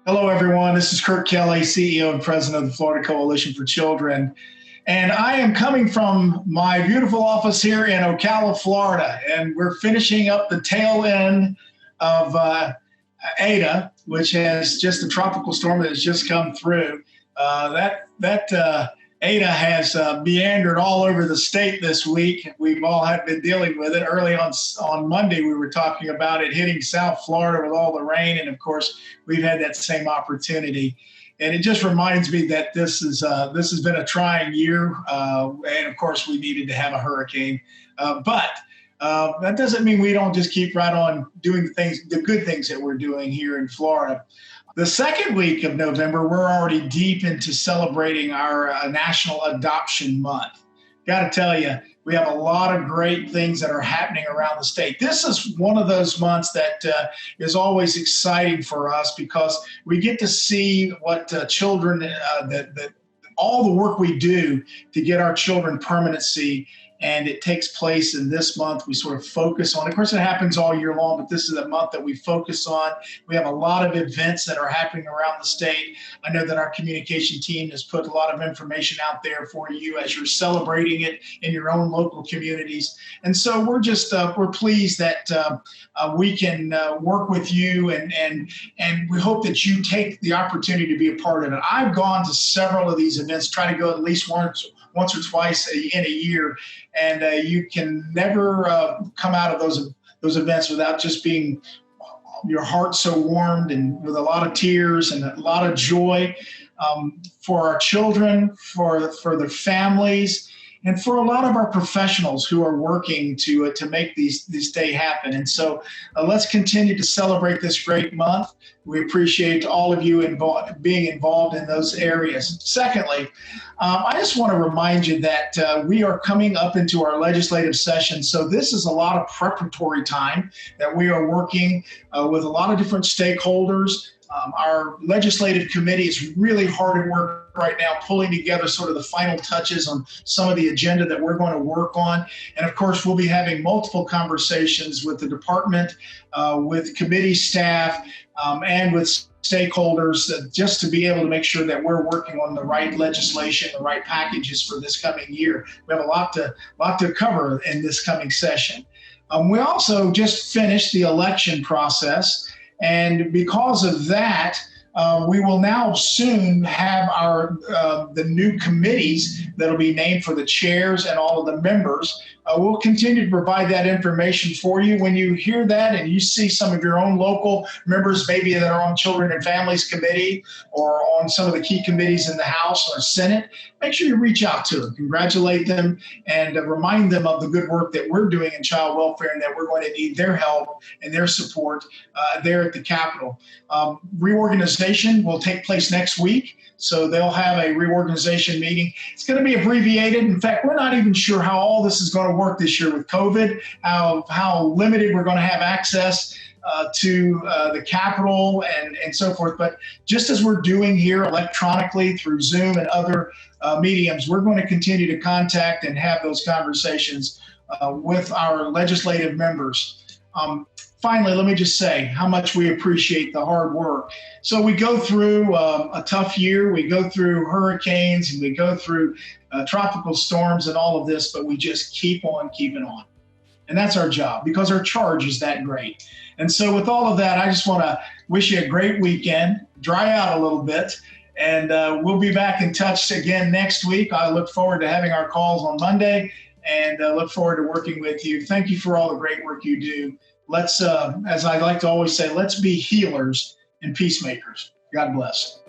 Hello, everyone. This is Kurt Kelly, CEO and President of the Florida Coalition for Children. And I am coming from my beautiful office here in Ocala, Florida. And we're finishing up the tail end of Ada, which has just a tropical storm that has just come through. That Ada has meandered all over the state this week. We've all been dealing with it. Early on Monday, we were talking about it hitting South Florida with all the rain. And of course, we've had that same opportunity. And it just reminds me that this has been a trying year. And of course, we needed to have a hurricane. But that doesn't mean we don't just keep right on doing the good things that we're doing here in Florida. The second week of November, we're already deep into celebrating our National Adoption Month. Got to tell you, we have a lot of great things that are happening around the state. This is one of those months that is always exciting for us because we get to see what children, all the work we do to get our children permanency. And it takes place in this month. We sort of focus on, of course, it happens all year long, but this is a month that we focus on. We have a lot of events that are happening around the state. I know that our communication team has put a lot of information out there for you as you're celebrating it in your own local communities. And so we're pleased that we can work with you, and we hope that you take the opportunity to be a part of it. I've gone to several of these events, try to go at least once or twice in a year, and you can never come out of those events without just being your heart so warmed and with a lot of tears and a lot of joy for our children, for their families, and for a lot of our professionals who are working to make this day happen. And so let's continue to celebrate this great month. We appreciate all of you being involved in those areas. Secondly, I just want to remind you that we are coming up into our legislative session. So this is a lot of preparatory time that we are working with a lot of different stakeholders. Our legislative committee is really hard at work right now, pulling together sort of the final touches on some of the agenda that we're going to work on. And of course, we'll be having multiple conversations with the department, with committee staff, and with stakeholders just to be able to make sure that we're working on the right legislation, the right packages for this coming year. We have a lot to cover in this coming session. We also just finished the election process. And because of that, we will now soon have the new committees that will be named for the chairs and all of the members. We'll continue to provide that information for you. When you hear that and you see some of your own local members, maybe that are on Children and Families Committee or on some of the key committees in the House or Senate, make sure you reach out to them, congratulate them, and remind them of the good work that we're doing in child welfare and that we're going to need their help and their support there at the Capitol. Reorganization will take place next week. So they'll have a reorganization meeting. It's going to be abbreviated. In fact, we're not even sure how all this is going to work this year with COVID, how limited we're going to have access to the Capitol and so forth. But just as we're doing here electronically through Zoom and other mediums, we're going to continue to contact and have those conversations with our legislative members. Finally, let me just say how much we appreciate the hard work. So we go through a tough year. We go through hurricanes and we go through tropical storms and all of this, but we just keep on keeping on. And that's our job because our charge is that great. And so with all of that, I just want to wish you a great weekend, dry out a little bit, and we'll be back in touch again next week. I look forward to having our calls on Monday and look forward to working with you. Thank you for all the great work you do. Let's, as I like to always say, let's be healers and peacemakers. God bless.